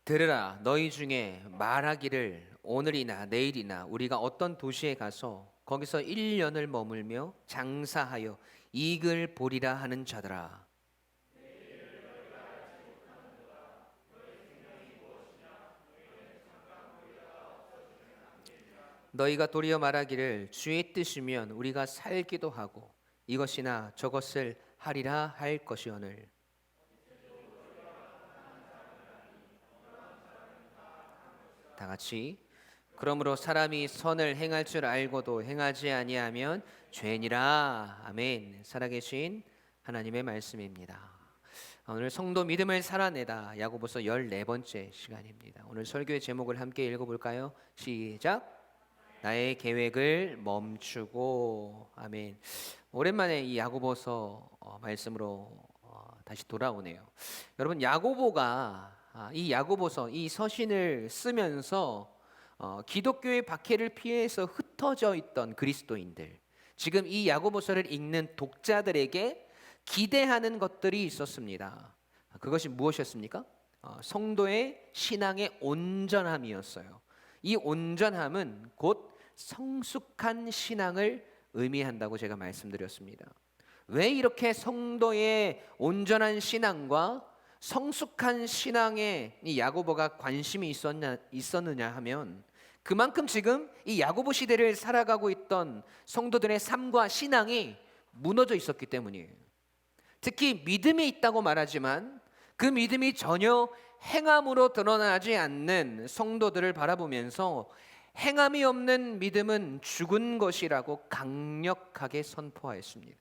들으라, 너희 중에 말하기를 오늘이나 내일이나 우리가 어떤 도시에 가서 거기서 1년을 머물며 장사하여 이익을 보리라 하는 자들아. 너희가 도리어 말하기를 주의 뜻이면 우리가 살기도 하고 이것이나 저것을 하리라 할 것이오늘. 다 같이. 그러므로 사람이 선을 행할 줄 알고도 행하지 아니하면 죄니라. 아멘. 살아계신 하나님의 말씀입니다. 오늘 성도 믿음을 살아내다 야고보서 14번째 시간입니다. 오늘 설교의 제목을 함께 읽어볼까요? 시작. 나의 계획을 멈추고. 아멘. 오랜만에 이 야고보서 말씀으로 다시 돌아오네요. 여러분, 야고보가 이 야고보서 이 서신을 쓰면서 기독교의 박해를 피해서 흩어져 있던 그리스도인들, 지금 이 야고보서를 읽는 독자들에게 기대하는 것들이 있었습니다. 그것이 무엇이었습니까? 성도의 신앙의 온전함이었어요. 이 온전함은 곧 성숙한 신앙을 의미한다고 제가 말씀드렸습니다. 왜 이렇게 성도의 온전한 신앙과 성숙한 신앙에 이 야고보가 관심이 있었느냐 하면, 그만큼 지금 이 야고보 시대를 살아가고 있던 성도들의 삶과 신앙이 무너져 있었기 때문이에요. 특히 믿음이 있다고 말하지만 그 믿음이 전혀 행함으로 드러나지 않는 성도들을 바라보면서 행함이 없는 믿음은 죽은 것이라고 강력하게 선포하였습니다.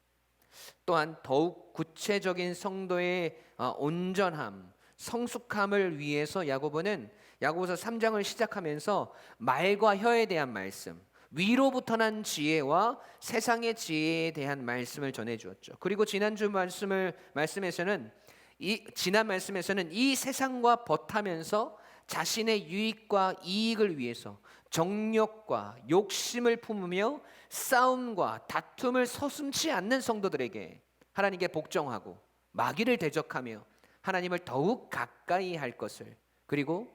또한 더욱 구체적인 성도의 온전함, 성숙함을 위해서 야고보는 야고보서 3장을 시작하면서 말과 혀에 대한 말씀, 위로부터 난 지혜와 세상의 지혜에 대한 말씀을 전해 주었죠. 그리고 지난 말씀에서는 이 세상과 벗하면서 자신의 유익과 이익을 위해서 정욕과 욕심을 품으며 싸움과 다툼을 서슴지 않는 성도들에게 하나님께 복종하고 마귀를 대적하며 하나님을 더욱 가까이 할 것을, 그리고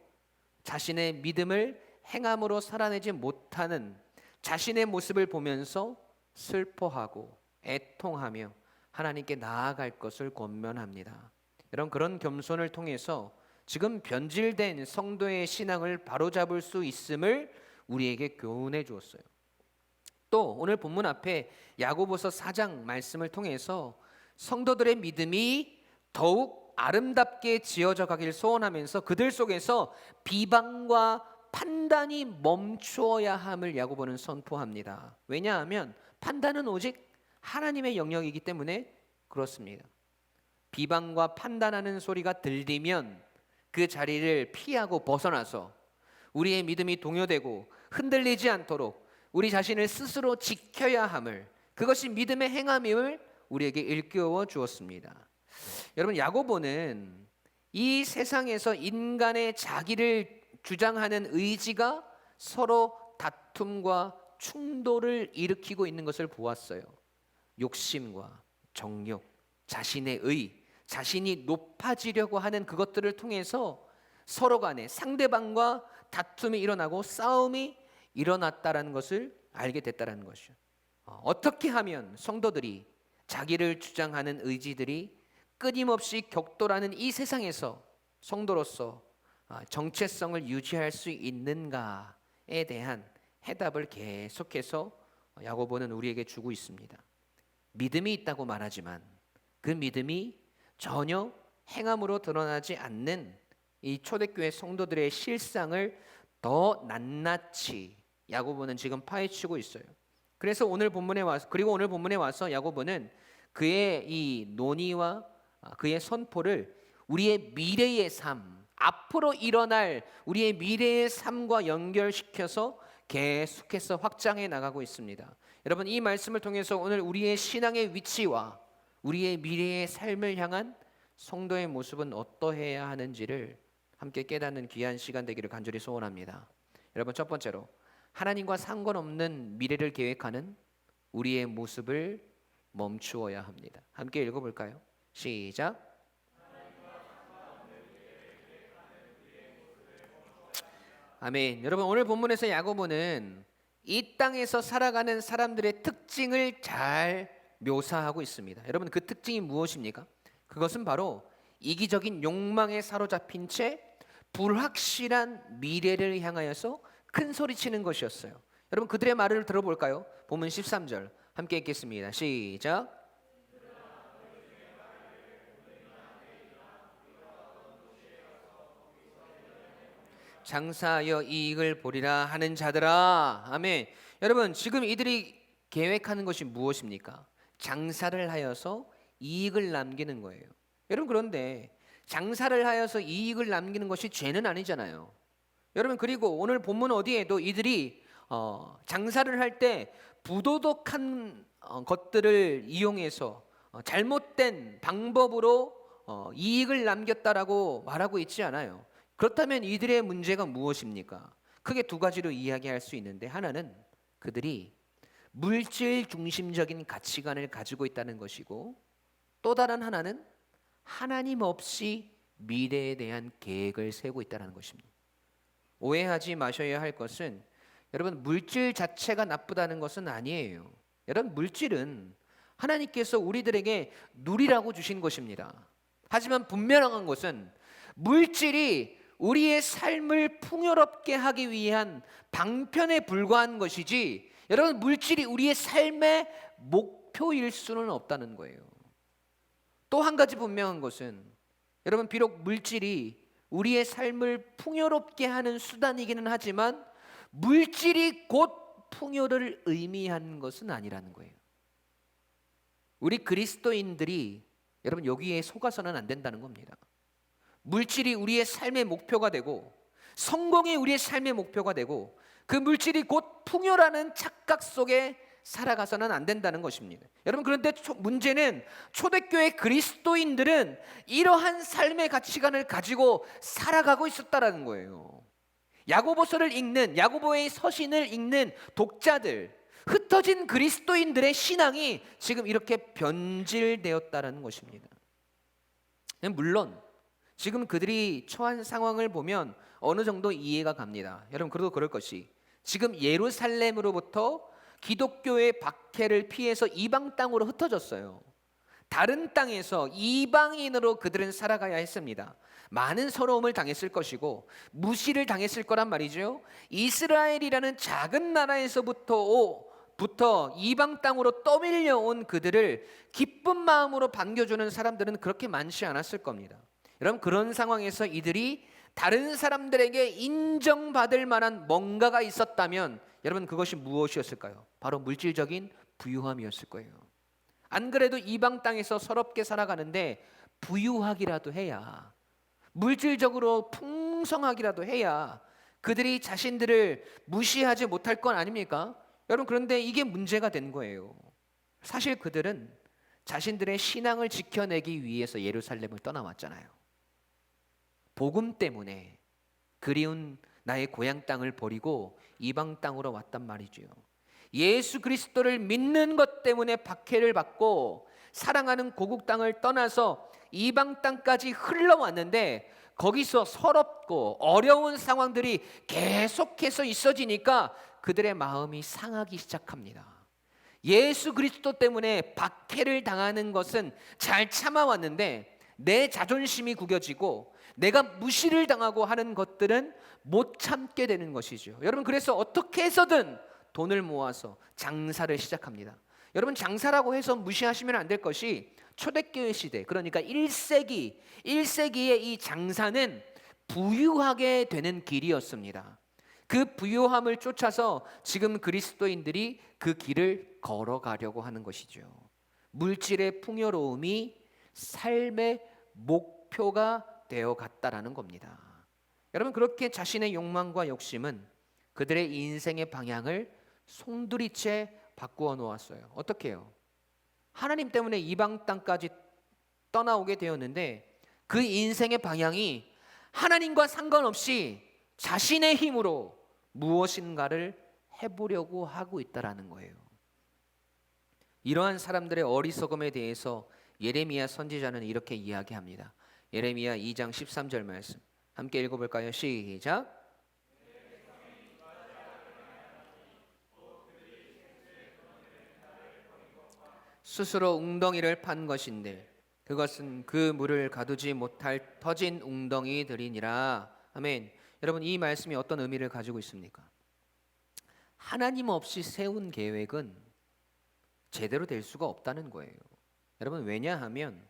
자신의 믿음을 행함으로 살아내지 못하는 자신의 모습을 보면서 슬퍼하고 애통하며 하나님께 나아갈 것을 권면합니다. 여러분, 그런 겸손을 통해서 지금 변질된 성도의 신앙을 바로잡을 수 있음을 우리에게 교훈해 주었어요. 또 오늘 본문 앞에 야고보서 4장 말씀을 통해서 성도들의 믿음이 더욱 아름답게 지어져 가길 소원하면서 그들 속에서 비방과 판단이 멈추어야 함을 야고보는 선포합니다. 왜냐하면 판단은 오직 하나님의 영역이기 때문에 그렇습니다. 비방과 판단하는 소리가 들리면 그 자리를 피하고 벗어나서 우리의 믿음이 동요되고 흔들리지 않도록 우리 자신을 스스로 지켜야 함을, 그것이 믿음의 행함임을 우리에게 일깨워 주었습니다. 여러분, 야고보는 이 세상에서 인간의 자기를 주장하는 의지가 서로 다툼과 충돌을 일으키고 있는 것을 보았어요. 욕심과 정욕, 자신의 의, 자신이 높아지려고 하는 그것들을 통해서 서로 간에 상대방과 다툼이 일어나고 싸움이 일어났다라는 것을 알게 됐다라는 것이죠. 어떻게 하면 성도들이 자기를 주장하는 의지들이 끊임없이 격돌하는 이 세상에서 성도로서 정체성을 유지할 수 있는가에 대한 해답을 계속해서 야고보는 우리에게 주고 있습니다. 믿음이 있다고 말하지만 그 믿음이 전혀 행함으로 드러나지 않는 이 초대교회 성도들의 실상을 더 낱낱이 야고보는 지금 파헤치고 있어요. 그래서 오늘 본문에 와서 야고보는 그의 이 논의와 그의 선포를 우리의 미래의 삶, 앞으로 일어날 우리의 미래의 삶과 연결시켜서 계속해서 확장해 나가고 있습니다. 여러분, 이 말씀을 통해서 오늘 우리의 신앙의 위치와 우리의 미래의 삶을 향한 성도의 모습은 어떠해야 하는지를 함께 깨닫는 귀한 시간 되기를 간절히 소원합니다. 여러분, 첫 번째로 하나님과 상관없는 미래를 계획하는 우리의 모습을 멈추어야 합니다. 함께 읽어볼까요? 시작. 아멘. 여러분 오늘 본문에서 야고보는 이 땅에서 살아가는 사람들의 특징을 잘 묘사하고 있습니다. 여러분 그 특징이 무엇입니까? 그것은 바로 이기적인 욕망에 사로잡힌 채 불확실한 미래를 향하여서 큰 소리치는 것이었어요. 여러분 그들의 말을 들어볼까요? 본문 13절 함께 읽겠습니다. 시작. 장사하여 이익을 보리라 하는 자들아. 아멘. 여러분 지금 이들이 계획하는 것이 무엇입니까? 장사를 하여서 이익을 남기는 거예요. 여러분 그런데 장사를 하여서 이익을 남기는 것이 죄는 아니잖아요. 여러분 그리고 오늘 본문 어디에도 이들이 장사를 할 때 부도덕한 것들을 이용해서 잘못된 방법으로 이익을 남겼다라고 말하고 있지 않아요. 그렇다면 이들의 문제가 무엇입니까? 크게 두 가지로 이야기할 수 있는데, 하나는 그들이 물질 중심적인 가치관을 가지고 있다는 것이고, 또 다른 하나는 하나님 없이 미래에 대한 계획을 세우고 있다는 것입니다. 오해하지 마셔야 할 것은, 여러분 물질 자체가 나쁘다는 것은 아니에요. 여러분 물질은 하나님께서 우리들에게 누리라고 주신 것입니다. 하지만 분명한 것은 물질이 우리의 삶을 풍요롭게 하기 위한 방편에 불과한 것이지, 여러분 물질이 우리의 삶의 목표일 수는 없다는 거예요. 또 한 가지 분명한 것은, 여러분 비록 물질이 우리의 삶을 풍요롭게 하는 수단이기는 하지만 물질이 곧 풍요를 의미하는 것은 아니라는 거예요. 우리 그리스도인들이 여러분 여기에 속아서는 안 된다는 겁니다. 물질이 우리의 삶의 목표가 되고 성공이 우리의 삶의 목표가 되고 그 물질이 곧 풍요라는 착각 속에 살아가서는 안 된다는 것입니다. 여러분 그런데 문제는 초대교회 그리스도인들은 이러한 삶의 가치관을 가지고 살아가고 있었다라는 거예요. 야고보서를 읽는, 야고보의 서신을 읽는 독자들, 흩어진 그리스도인들의 신앙이 지금 이렇게 변질되었다라는 것입니다. 물론 지금 그들이 처한 상황을 보면 어느 정도 이해가 갑니다. 여러분 그래도 그럴 것이, 지금 예루살렘으로부터 기독교의 박해를 피해서 이방 땅으로 흩어졌어요. 다른 땅에서 이방인으로 그들은 살아가야 했습니다. 많은 서러움을 당했을 것이고 무시를 당했을 거란 말이죠. 이스라엘이라는 작은 나라에서부터 이방 땅으로 떠밀려 온 그들을 기쁜 마음으로 반겨주는 사람들은 그렇게 많지 않았을 겁니다. 여러분 그런 상황에서 이들이 다른 사람들에게 인정받을 만한 뭔가가 있었다면 여러분 그것이 무엇이었을까요? 바로 물질적인 부유함이었을 거예요. 안 그래도 이방 땅에서 서럽게 살아가는데 부유하기라도 해야, 물질적으로 풍성하기라도 해야 그들이 자신들을 무시하지 못할 건 아닙니까? 여러분 그런데 이게 문제가 된 거예요. 사실 그들은 자신들의 신앙을 지켜내기 위해서 예루살렘을 떠나왔잖아요. 복음 때문에 그리운 나의 고향 땅을 버리고 이방 땅으로 왔단 말이죠. 예수 그리스도를 믿는 것 때문에 박해를 받고 사랑하는 고국 땅을 떠나서 이방 땅까지 흘러왔는데, 거기서 서럽고 어려운 상황들이 계속해서 있어지니까 그들의 마음이 상하기 시작합니다. 예수 그리스도 때문에 박해를 당하는 것은 잘 참아왔는데 내 자존심이 구겨지고 내가 무시를 당하고 하는 것들은 못 참게 되는 것이죠. 여러분 그래서 어떻게 해서든 돈을 모아서 장사를 시작합니다. 여러분 장사라고 해서 무시하시면 안 될 것이, 초대교회 시대, 그러니까 1세기의 이 장사는 부유하게 되는 길이었습니다. 그 부유함을 쫓아서 지금 그리스도인들이 그 길을 걸어가려고 하는 것이죠. 물질의 풍요로움이 삶의 목표가 되어 갔다라는 겁니다. 여러분 그렇게 자신의 욕망과 욕심은 그들의 인생의 방향을 송두리째 바꾸어 놓았어요. 어떻게 해요? 하나님 때문에 이방 땅까지 떠나오게 되었는데 그 인생의 방향이 하나님과 상관없이 자신의 힘으로 무엇인가를 해보려고 하고 있다라는 거예요. 이러한 사람들의 어리석음에 대해서 예레미야 선지자는 이렇게 이야기합니다. 예레미야 2장 13절 말씀 함께 읽어볼까요? 시작. 스스로 웅덩이를 판 것인데 그것은 그 물을 가두지 못할 터진 웅덩이들이니라. 아멘. 여러분, 이 말씀이 어떤 의미를 가지고 있습니까? 하나님 없이 세운 계획은 제대로 될 수가 없다는 거예요. 여러분, 왜냐하면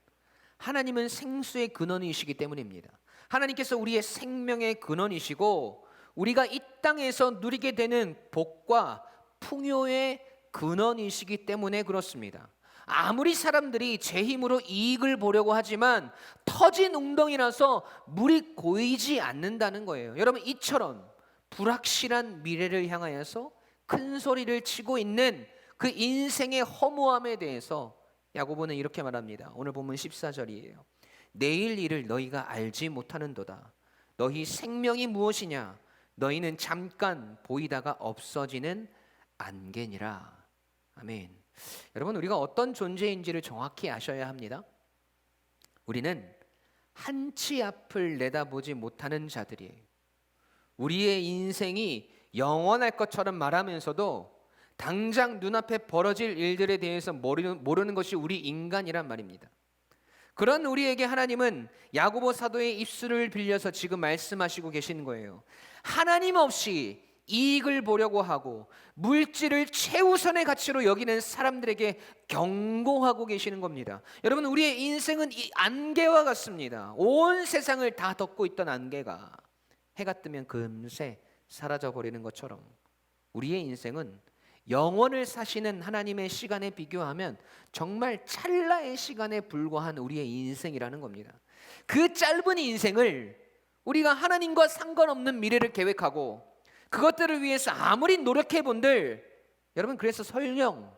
하나님은 생수의 근원이시기 때문입니다. 하나님께서 우리의 생명의 근원이시고 우리가 이 땅에서 누리게 되는 복과 풍요의 근원이시기 때문에 그렇습니다. 아무리 사람들이 제 힘으로 이익을 보려고 하지만 터진 웅덩이라서 물이 고이지 않는다는 거예요. 여러분, 이처럼 불확실한 미래를 향하여서 큰 소리를 치고 있는 그 인생의 허무함에 대해서 야고보는 이렇게 말합니다. 오늘 본문 14절이에요. 내일 일을 너희가 알지 못하는도다. 너희 생명이 무엇이냐? 너희는 잠깐 보이다가 없어지는 안개니라. 아멘. 여러분, 우리가 어떤 존재인지를 정확히 아셔야 합니다. 우리는 한치 앞을 내다보지 못하는 자들이에요. 우리의 인생이 영원할 것처럼 말하면서도 당장 눈앞에 벌어질 일들에 대해서 모르는 것이 우리 인간이란 말입니다. 그런 우리에게 하나님은 야고보 사도의 입술을 빌려서 지금 말씀하시고 계시는 거예요. 하나님 없이 이익을 보려고 하고 물질을 최우선의 가치로 여기는 사람들에게 경고하고 계시는 겁니다. 여러분, 우리의 인생은 이 안개와 같습니다. 온 세상을 다 덮고 있던 안개가 해가 뜨면 금세 사라져 버리는 것처럼 우리의 인생은 영원을 사시는 하나님의 시간에 비교하면 정말 찰나의 시간에 불과한 우리의 인생이라는 겁니다. 그 짧은 인생을 우리가 하나님과 상관없는 미래를 계획하고 그것들을 위해서 아무리 노력해 본들, 여러분, 그래서 설령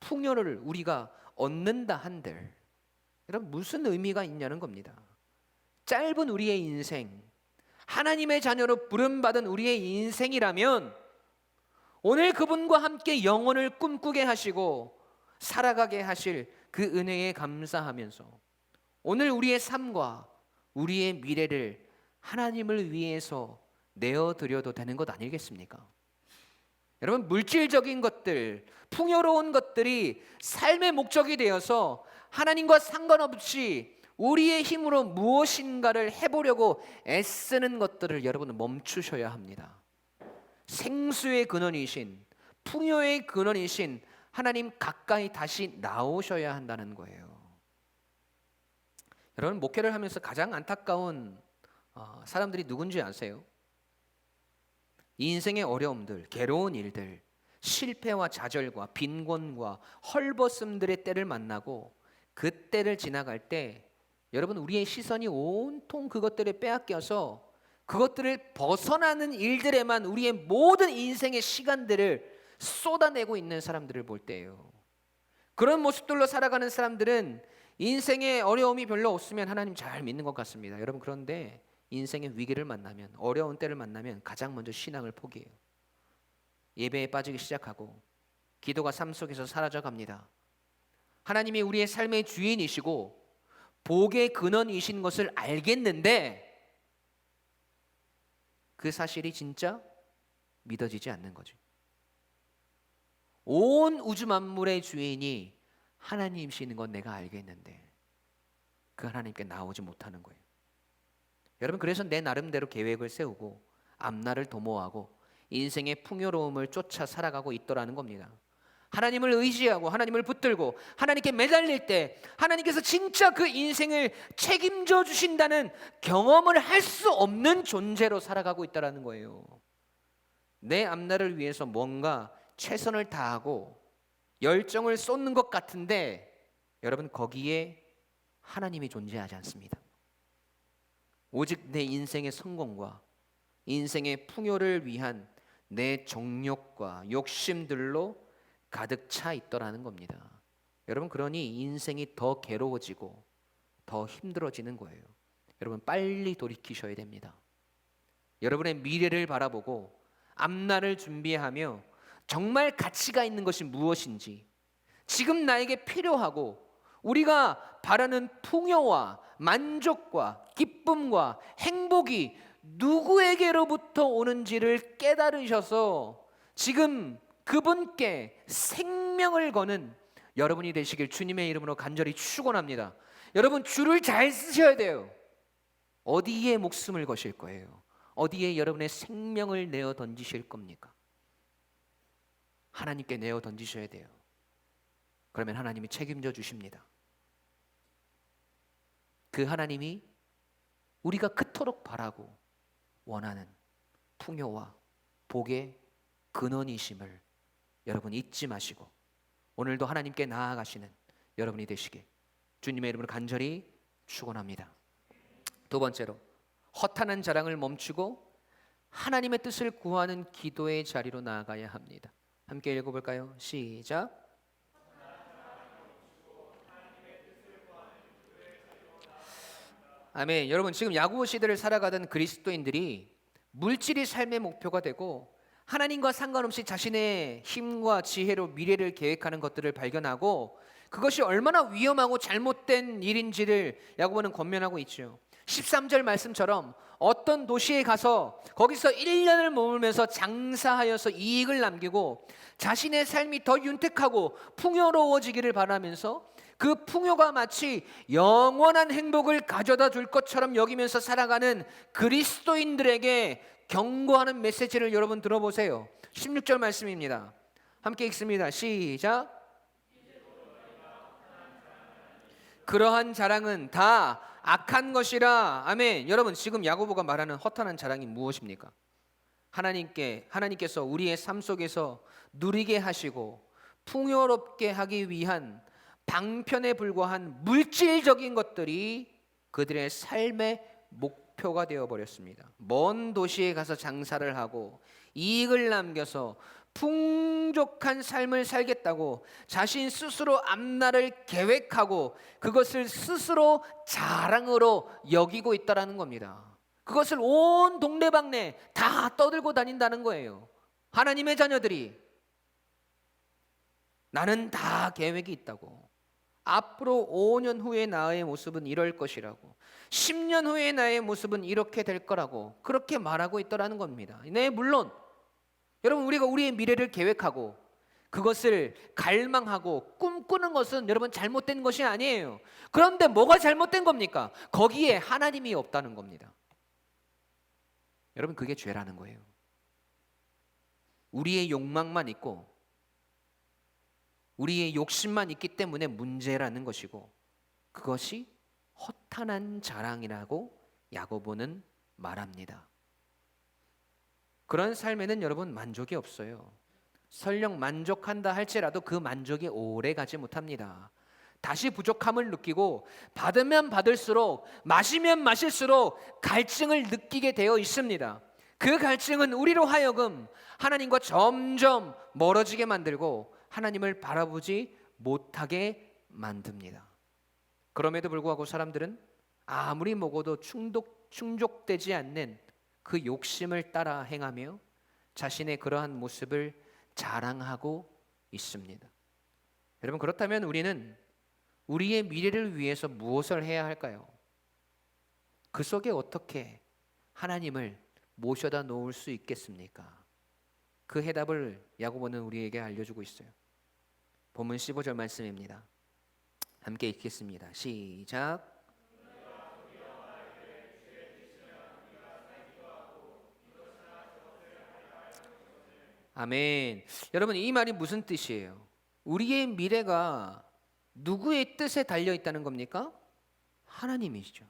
풍요를 우리가 얻는다 한들 여러분, 무슨 의미가 있냐는 겁니다. 짧은 우리의 인생, 하나님의 자녀로 부름받은 우리의 인생이라면 오늘 그분과 함께 영혼을 꿈꾸게 하시고 살아가게 하실 그 은혜에 감사하면서 오늘 우리의 삶과 우리의 미래를 하나님을 위해서 내어드려도 되는 것 아니겠습니까? 여러분, 물질적인 것들, 풍요로운 것들이 삶의 목적이 되어서 하나님과 상관없이 우리의 힘으로 무엇인가를 해보려고 애쓰는 것들을 여러분은 멈추셔야 합니다. 생수의 근원이신, 풍요의 근원이신 하나님 가까이 다시 나오셔야 한다는 거예요. 여러분, 목회를 하면서 가장 안타까운 사람들이 누군지 아세요? 인생의 어려움들, 괴로운 일들, 실패와 좌절과 빈곤과 헐벗음들의 때를 만나고 그 때를 지나갈 때 여러분, 우리의 시선이 온통 그것들에 빼앗겨서 그것들을 벗어나는 일들에만 우리의 모든 인생의 시간들을 쏟아내고 있는 사람들을 볼 때예요. 그런 모습들로 살아가는 사람들은 인생의 어려움이 별로 없으면 하나님 잘 믿는 것 같습니다. 여러분, 그런데 인생의 위기를 만나면, 어려운 때를 만나면 가장 먼저 신앙을 포기해요. 예배에 빠지기 시작하고 기도가 삶 속에서 사라져 갑니다. 하나님이 우리의 삶의 주인이시고 복의 근원이신 것을 알겠는데 그 사실이 진짜 믿어지지 않는 거죠. 온 우주 만물의 주인이 하나님이시는 건 내가 알겠는데 그 하나님께 나오지 못하는 거예요. 여러분, 그래서 내 나름대로 계획을 세우고 앞날을 도모하고 인생의 풍요로움을 쫓아 살아가고 있더라는 겁니다. 하나님을 의지하고 하나님을 붙들고 하나님께 매달릴 때 하나님께서 진짜 그 인생을 책임져 주신다는 경험을 할 수 없는 존재로 살아가고 있다는 거예요. 내 앞날을 위해서 뭔가 최선을 다하고 열정을 쏟는 것 같은데 여러분, 거기에 하나님이 존재하지 않습니다. 오직 내 인생의 성공과 인생의 풍요를 위한 내 정욕과 욕심들로 가득 차 있더라는 겁니다. 여러분, 그러니 인생이 더 괴로워지고 더 힘들어지는 거예요. 여러분, 빨리 돌이키셔야 됩니다. 여러분의 미래를 바라보고 앞날을 준비하며 정말 가치가 있는 것이 무엇인지, 지금 나에게 필요하고 우리가 바라는 풍요와 만족과 기쁨과 행복이 누구에게로부터 오는지를 깨달으셔서 지금 그분께 생명을 거는 여러분이 되시길 주님의 이름으로 간절히 축원합니다. 여러분, 줄을 잘 쓰셔야 돼요. 어디에 목숨을 거실 거예요? 어디에 여러분의 생명을 내어 던지실 겁니까? 하나님께 내어 던지셔야 돼요. 그러면 하나님이 책임져 주십니다. 그 하나님이 우리가 그토록 바라고 원하는 풍요와 복의 근원이심을 여러분 잊지 마시고 오늘도 하나님께 나아가시는 여러분이 되시길 주님의 이름으로 간절히 축원합니다. 두 번째로, 허탄한 자랑을 멈추고 하나님의 뜻을 구하는 기도의 자리로 나아가야 합니다. 함께 읽어볼까요? 시작. 아멘. 여러분, 지금 야고보 시대를 살아가던 그리스도인들이 물질이 삶의 목표가 되고 하나님과 상관없이 자신의 힘과 지혜로 미래를 계획하는 것들을 발견하고 그것이 얼마나 위험하고 잘못된 일인지를 야고보는 권면하고 있죠. 13절 말씀처럼 어떤 도시에 가서 거기서 1년을 머물면서 장사하여서 이익을 남기고 자신의 삶이 더 윤택하고 풍요로워지기를 바라면서 그 풍요가 마치 영원한 행복을 가져다 줄 것처럼 여기면서 살아가는 그리스도인들에게 경고하는 메시지를 여러분 들어보세요. 16절 말씀입니다. 함께 읽습니다. 시작. 그러한 자랑은 다 악한 것이라. 아멘. 여러분, 지금 야고보가 말하는 허탄한 자랑이 무엇입니까? 하나님께서 우리의 삶 속에서 누리게 하시고 풍요롭게 하기 위한 방편에 불과한 물질적인 것들이 그들의 삶의 목표가 되어버렸습니다. 먼 도시에 가서 장사를 하고 이익을 남겨서 풍족한 삶을 살겠다고 자신 스스로 앞날을 계획하고 그것을 스스로 자랑으로 여기고 있다는 겁니다. 그것을 온 동네방네 다 떠들고 다닌다는 거예요. 하나님의 자녀들이 나는 다 계획이 있다고, 앞으로 5년 후에 나의 모습은 이럴 것이라고, 10년 후에 나의 모습은 이렇게 될 거라고 그렇게 말하고 있더라는 겁니다. 네, 물론 여러분, 우리가 우리의 미래를 계획하고 그것을 갈망하고 꿈꾸는 것은 여러분 잘못된 것이 아니에요. 그런데 뭐가 잘못된 겁니까? 거기에 하나님이 없다는 겁니다. 여러분, 그게 죄라는 거예요. 우리의 욕망만 있고 우리의 욕심만 있기 때문에 문제라는 것이고 그것이 허탄한 자랑이라고 야고보는 말합니다. 그런 삶에는 여러분 만족이 없어요. 설령 만족한다 할지라도 그 만족이 오래 가지 못합니다. 다시 부족함을 느끼고 받으면 받을수록 마시면 마실수록 갈증을 느끼게 되어 있습니다. 그 갈증은 우리로 하여금 하나님과 점점 멀어지게 만들고 하나님을 바라보지 못하게 만듭니다. 그럼에도 불구하고 사람들은 아무리 먹어도 충족되지 않는 그 욕심을 따라 행하며 자신의 그러한 모습을 자랑하고 있습니다. 여러분, 그렇다면 우리는 우리의 미래를 위해서 무엇을 해야 할까요? 그 속에 어떻게 하나님을 모셔다 놓을 수 있겠습니까? 그 해답을 야고보는 우리에게 알려주고 있어요. 본문 15절 말씀입니다. 함께 읽겠습니다. 시작. 아멘. 여러분, 이 말이 무슨 뜻이에요? 우리의 미래가 누구의 뜻에 달려 있다는 겁니까? 하나님이시죠.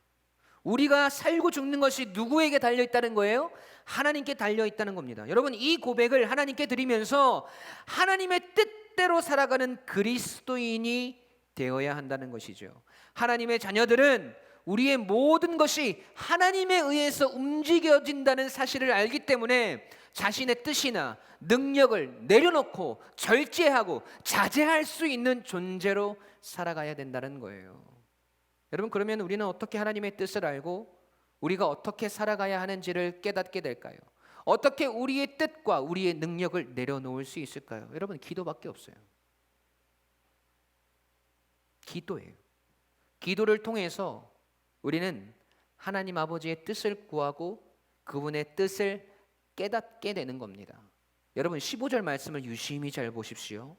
우리가 살고 죽는 것이 누구에게 달려 있다는 거예요? 하나님께 달려 있다는 겁니다. 여러분, 이 고백을 하나님께 드리면서 하나님의 뜻대로 살아가는 그리스도인이 되어야 한다는 것이죠. 하나님의 자녀들은 우리의 모든 것이 하나님에 의해서 움직여진다는 사실을 알기 때문에 자신의 뜻이나 능력을 내려놓고 절제하고 자제할 수 있는 존재로 살아가야 된다는 거예요. 여러분, 그러면 우리는 어떻게 하나님의 뜻을 알고 우리가 어떻게 살아가야 하는지를 깨닫게 될까요? 어떻게 우리의 뜻과 우리의 능력을 내려놓을 수 있을까요? 여러분, 기도밖에 없어요. 기도예요. 기도를 통해서 우리는 하나님 아버지의 뜻을 구하고 그분의 뜻을 깨닫게 되는 겁니다. 여러분, 15절 말씀을 유심히 잘 보십시오.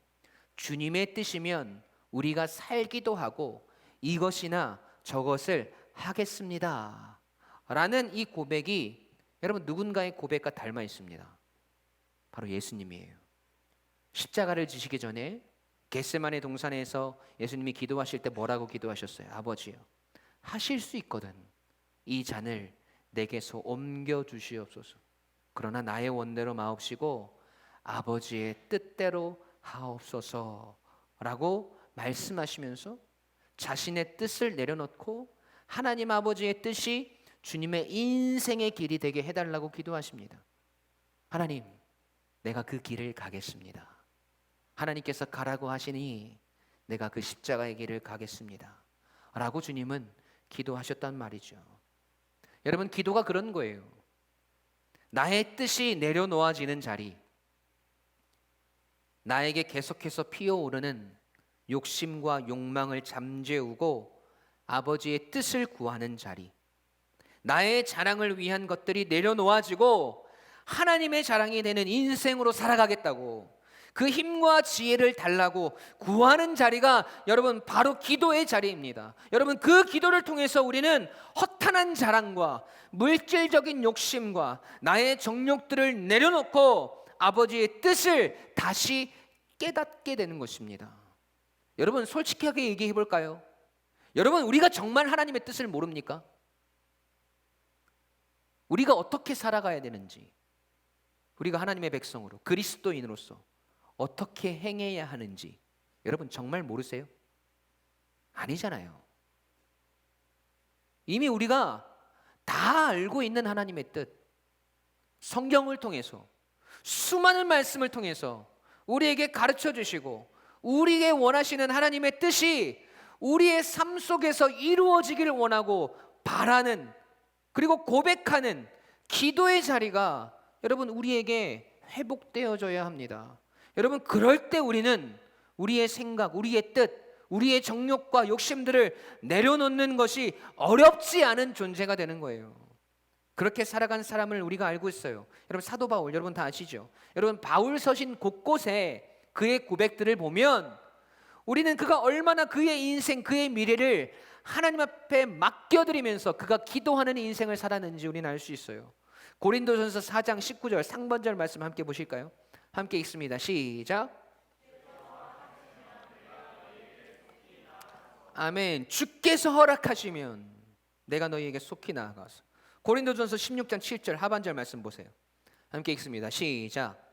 주님의 뜻이면 우리가 살기도 하고 이것이나 저것을 하겠습니다 라는 이 고백이 여러분 누군가의 고백과 닮아 있습니다. 바로 예수님이에요. 십자가를 지시기 전에 겟세마네 동산에서 예수님이 기도하실 때 뭐라고 기도하셨어요? 아버지요, 하실 수 있거든 이 잔을 내게서 옮겨 주시옵소서. 그러나 나의 원대로 마옵시고 아버지의 뜻대로 하옵소서라고 말씀하시면서 자신의 뜻을 내려놓고 하나님 아버지의 뜻이 주님의 인생의 길이 되게 해달라고 기도하십니다. 하나님, 내가 그 길을 가겠습니다. 하나님께서 가라고 하시니 내가 그 십자가의 길을 가겠습니다 라고 주님은 기도하셨단 말이죠. 여러분, 기도가 그런 거예요. 나의 뜻이 내려놓아지는 자리, 나에게 계속해서 피어오르는 욕심과 욕망을 잠재우고 아버지의 뜻을 구하는 자리, 나의 자랑을 위한 것들이 내려놓아지고 하나님의 자랑이 되는 인생으로 살아가겠다고 그 힘과 지혜를 달라고 구하는 자리가 여러분 바로 기도의 자리입니다. 여러분, 그 기도를 통해서 우리는 허탄한 자랑과 물질적인 욕심과 나의 정욕들을 내려놓고 아버지의 뜻을 다시 깨닫게 되는 것입니다. 여러분, 솔직하게 얘기해 볼까요? 여러분, 우리가 정말 하나님의 뜻을 모릅니까? 우리가 어떻게 살아가야 되는지, 우리가 하나님의 백성으로 그리스도인으로서 어떻게 행해야 하는지 여러분 정말 모르세요? 아니잖아요. 이미 우리가 다 알고 있는 하나님의 뜻, 성경을 통해서 수많은 말씀을 통해서 우리에게 가르쳐 주시고 우리에게 원하시는 하나님의 뜻이 우리의 삶 속에서 이루어지기를 원하고 바라는, 그리고 고백하는 기도의 자리가 여러분 우리에게 회복되어져야 합니다. 여러분, 그럴 때 우리는 우리의 생각, 우리의 뜻, 우리의 정욕과 욕심들을 내려놓는 것이 어렵지 않은 존재가 되는 거예요. 그렇게 살아간 사람을 우리가 알고 있어요. 여러분, 사도 바울 여러분 다 아시죠? 여러분, 바울 서신 곳곳에 그의 고백들을 보면 우리는 그가 얼마나 그의 인생, 그의 미래를 하나님 앞에 맡겨드리면서 그가 기도하는 인생을 살았는지 우리는 알 수 있어요. 고린도전서 4장 19절 상반절 말씀 함께 보실까요? 함께 읽습니다. 시작. 아멘. 주께서 허락하시면 내가 너희에게 속히 나아가서. 고린도전서 16장 7절 하반절 말씀 보세요. 함께 읽습니다. 시작.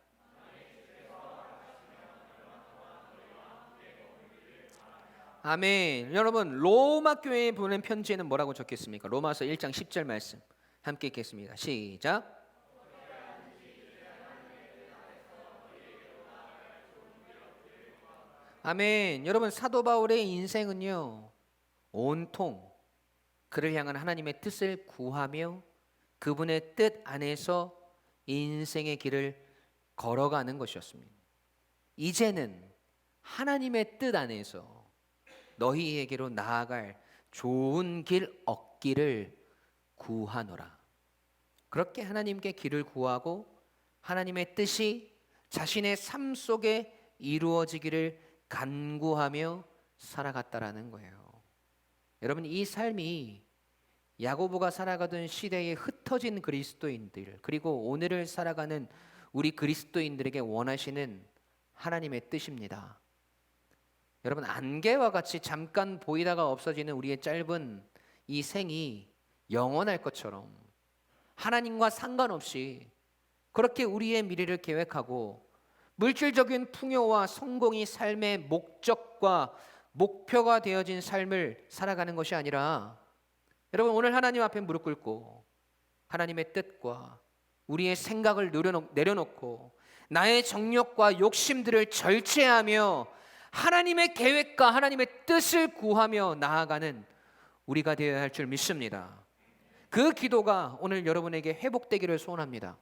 아멘. 여러분, 로마 교회에 보낸 편지에는 뭐라고 적혔습니까? 로마서 1장 10절 말씀 함께 읽겠습니다. 시작. 아멘. 여러분, 사도 바울의 인생은요, 온통 그를 향한 하나님의 뜻을 구하며 그분의 뜻 안에서 인생의 길을 걸어가는 것이었습니다. 이제는 하나님의 뜻 안에서 너희에게로 나아갈 좋은 길 얻기를 구하노라. 그렇게 하나님께 길을 구하고 하나님의 뜻이 자신의 삶 속에 이루어지기를 간구하며 살아갔다라는 거예요. 여러분, 이 삶이 야고보가 살아가던 시대에 흩어진 그리스도인들, 그리고 오늘을 살아가는 우리 그리스도인들에게 원하시는 하나님의 뜻입니다. 여러분, 안개와 같이 잠깐 보이다가 없어지는 우리의 짧은 이 생이 영원할 것처럼 하나님과 상관없이 그렇게 우리의 미래를 계획하고 물질적인 풍요와 성공이 삶의 목적과 목표가 되어진 삶을 살아가는 것이 아니라, 여러분, 오늘 하나님 앞에 무릎 꿇고 하나님의 뜻과 우리의 생각을 내려놓고 나의 정욕과 욕심들을 절제하며 하나님의 계획과 하나님의 뜻을 구하며 나아가는 우리가 되어야 할 줄 믿습니다. 그 기도가 오늘 여러분에게 회복되기를 소원합니다.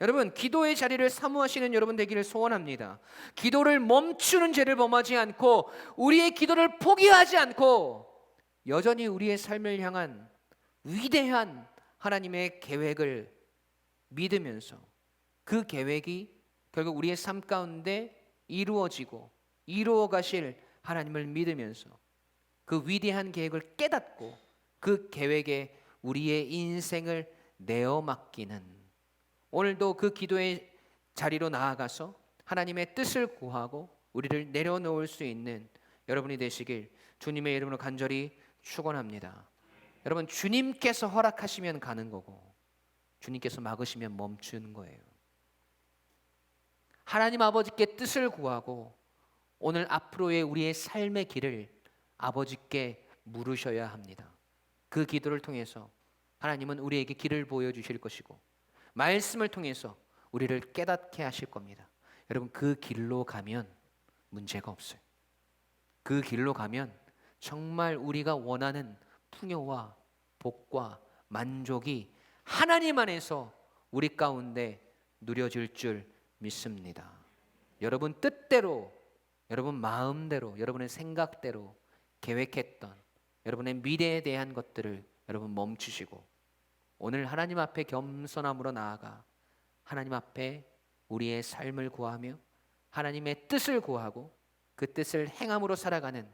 여러분, 기도의 자리를 사모하시는 여러분 되기를 소원합니다. 기도를 멈추는 죄를 범하지 않고 우리의 기도를 포기하지 않고 여전히 우리의 삶을 향한 위대한 하나님의 계획을 믿으면서 그 계획이 결국 우리의 삶 가운데 이루어지고 이루어 가실 하나님을 믿으면서 그 위대한 계획을 깨닫고 그 계획에 우리의 인생을 내어 맡기는, 오늘도 그 기도의 자리로 나아가서 하나님의 뜻을 구하고 우리를 내려놓을 수 있는 여러분이 되시길 주님의 이름으로 간절히 축원합니다. 여러분, 주님께서 허락하시면 가는 거고 주님께서 막으시면 멈추는 거예요. 하나님 아버지께 뜻을 구하고 오늘 앞으로의 우리의 삶의 길을 아버지께 물으셔야 합니다. 그 기도를 통해서 하나님은 우리에게 길을 보여주실 것이고 말씀을 통해서 우리를 깨닫게 하실 겁니다. 여러분, 그 길로 가면 문제가 없어요. 그 길로 가면 정말 우리가 원하는 풍요와 복과 만족이 하나님 안에서 우리 가운데 누려질 줄 믿습니다. 여러분 뜻대로, 여러분 마음대로, 여러분의 생각대로 계획했던 여러분의 미래에 대한 것들을 여러분 멈추시고 오늘 하나님 앞에 겸손함으로 나아가 하나님 앞에 우리의 삶을 구하며 하나님의 뜻을 구하고 그 뜻을 행함으로 살아가는,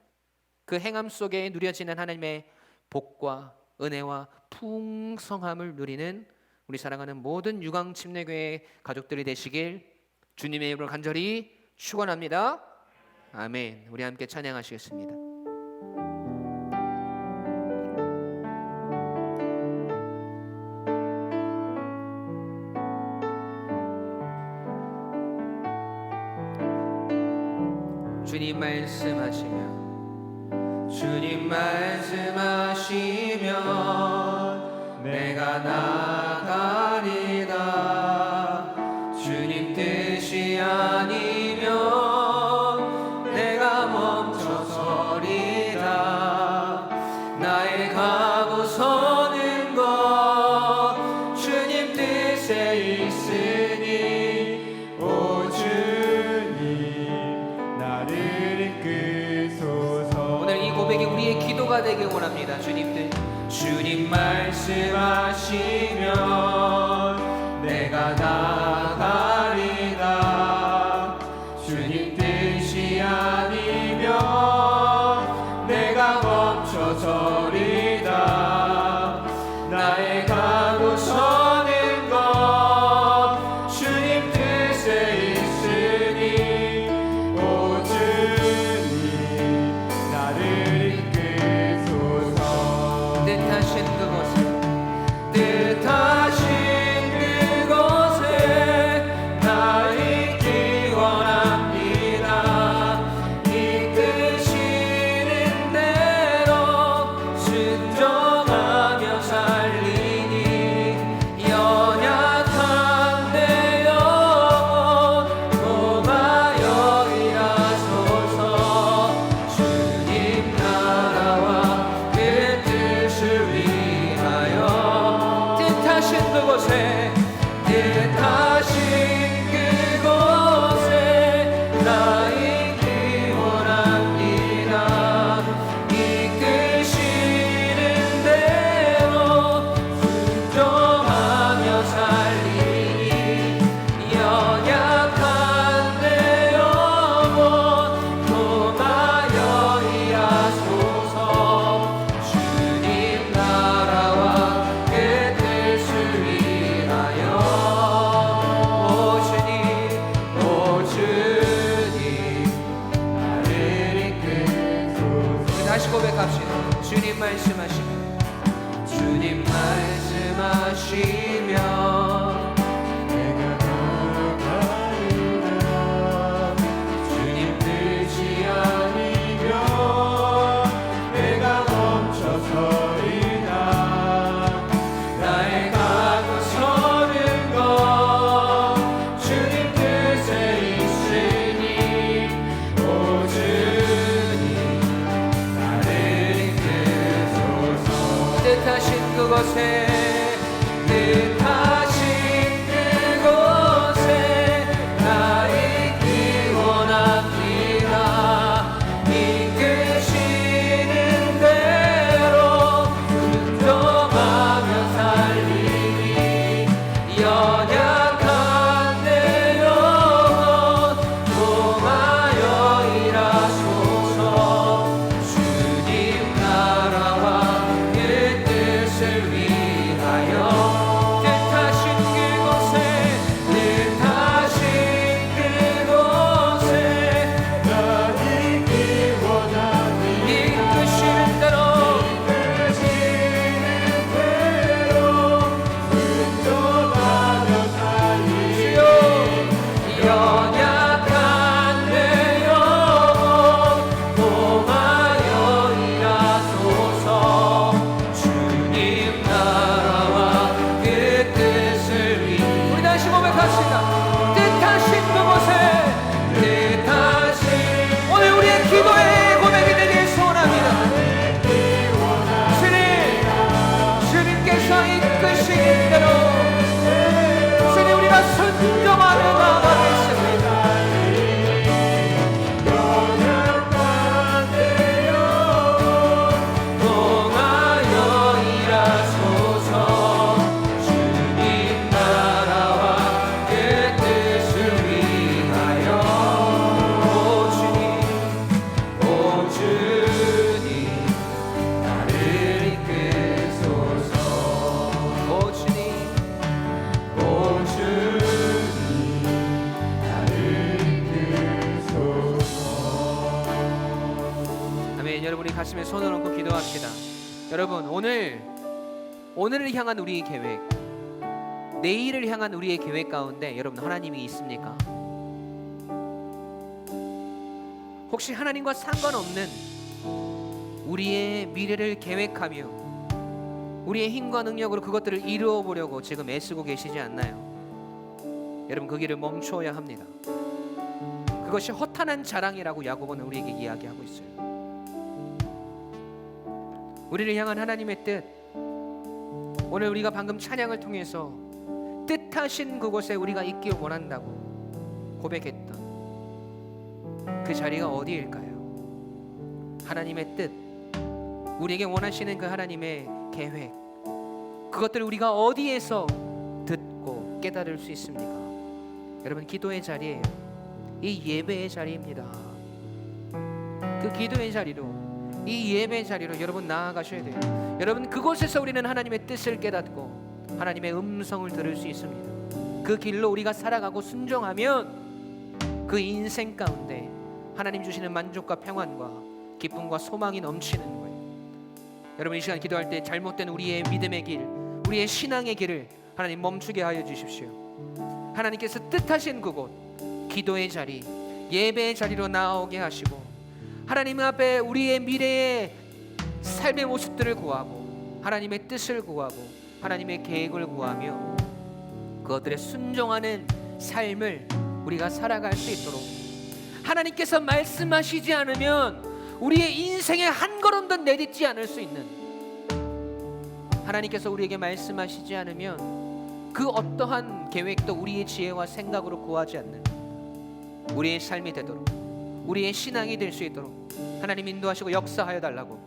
그 행함 속에 누려지는 하나님의 복과 은혜와 풍성함을 누리는 우리 사랑하는 모든 유광침례교회 가족들이 되시길 주님의 이름으로 간절히 축원합니다. 아멘. 우리 함께 찬양하시겠습니다. 주님 말씀하시면, 주님 말씀하시면 내가 나가리다. 주님 뜻이 아니면 내가 멈춰서리다. 나의 가고 서는 것 주님 뜻에 있으니 오 주님 나를 이끄소서. 오늘 이 고백이 우리의 기도가 되길 원합니다. 주님 뜻, 주님 말씀하시면 내가 나가리다. 주님 뜻이 아니면 내가 멈춰서리다. 나의 가고 서는 것 주님 뜻에 있으니 오 주님 나를 이끄소서. 뜻하신 그곳에 나 있기 원합니다. 이끄시는 대로 순종하며 살리니 연약한 내 영혼 도마여 일하소서. 주님 나라와 그 뜻을 위하여 뜻하신 그곳에 나 있기 원합니다. 이끄시는 대로 순종하며 살리니 연약한 내 영혼 도마여 일하소서. 주님 나라와 그 뜻을 위하여. 오 주님 나를 이끄소서. 다시 고백합시다. 주님 말씀하시면, 주님 말씀하시면 내가 나가리다. 주님 뜻이 아니면 내가 멈춰서리다. 나의 가고 서는 것 주님 뜻에 있으니 오 주님 나를 이끄소서. 뜻하신 그곳에 나 있기 원합니다. 이끄시는 대로 순종하며 살리니 연약한 내 영혼 도마여 일하소서. 위하여 뜻하신 그곳에 뜻하신 그곳에 나 있기 원하니 이끄시는 대로 순종하며 살리 연약한 내 영혼 통하여 일하소서 주님 나라와 그 뜻을 위해 우리 다시 고백합시다. 뜻하신 그곳에 뜻하신 오늘 우리의 기도의 고백이 되길 소원합니다. 주님께서 이끄시는 대로 주님 우리가 순종하며 나아가겠습니다. 통하여 일하소서 주님 나라와 그 뜻을 위하여 오 주님 나를 이끄소서 오 주님 나를 이끄소서. 아멘. 여러분이 가슴에 손을 얹고 기도합시다. 여러분 오늘을 향한 우리의 계획, 내일을 향한 우리의 계획 가운데 여러분 하나님이 있습니까? 혹시 하나님과 상관없는 우리의 미래를 계획하며 우리의 힘과 능력으로 그것들을 이루어 보려고 지금 애쓰고 계시지 않나요? 여러분 그 길을 멈춰야 합니다. 그것이 허탄한 자랑이라고 야고보는 우리에게 이야기하고 있어요. 우리를 향한 하나님의 뜻, 오늘 우리가 방금 찬양을 통해서 뜻하신 그곳에 우리가 있길 원한다고 고백했던 그 자리가 어디일까요? 하나님의 뜻, 우리에게 원하시는 그 하나님의 계획, 그것들을 우리가 어디에서 듣고 깨달을 수 있습니까? 여러분 기도의 자리예요. 이 예배의 자리입니다. 그 기도의 자리로, 이 예배의 자리로 여러분 나아가셔야 돼요. 여러분 그곳에서 우리는 하나님의 뜻을 깨닫고 하나님의 음성을 들을 수 있습니다. 그 길로 우리가 살아가고 순종하면 그 인생 가운데 하나님 주시는 만족과 평안과 기쁨과 소망이 넘치는 거예요. 여러분 이 시간 기도할 때 잘못된 우리의 믿음의 길, 우리의 신앙의 길을 하나님 멈추게 하여 주십시오. 하나님께서 뜻하신 그곳, 기도의 자리, 예배의 자리로 나오게 하시고 하나님 앞에 우리의 미래의 삶의 모습들을 구하고 하나님의 뜻을 구하고 하나님의 계획을 구하며 그것들에 순종하는 삶을 우리가 살아갈 수 있도록, 하나님께서 말씀하시지 않으면 우리의 인생에 한 걸음도 내딛지 않을 수 있는, 하나님께서 우리에게 말씀하시지 않으면 그 어떠한 계획도 우리의 지혜와 생각으로 구하지 않는 우리의 삶이 되도록, 우리의 신앙이 될 수 있도록 하나님 인도하시고 역사하여 달라고,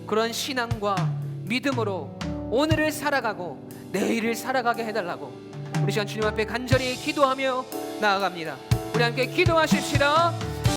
그런 신앙과 믿음으로 오늘을 살아가고 내일을 살아가게 해달라고 우리 시간 주님 앞에 간절히 기도하며 나아갑니다. 우리 함께 기도하십시다.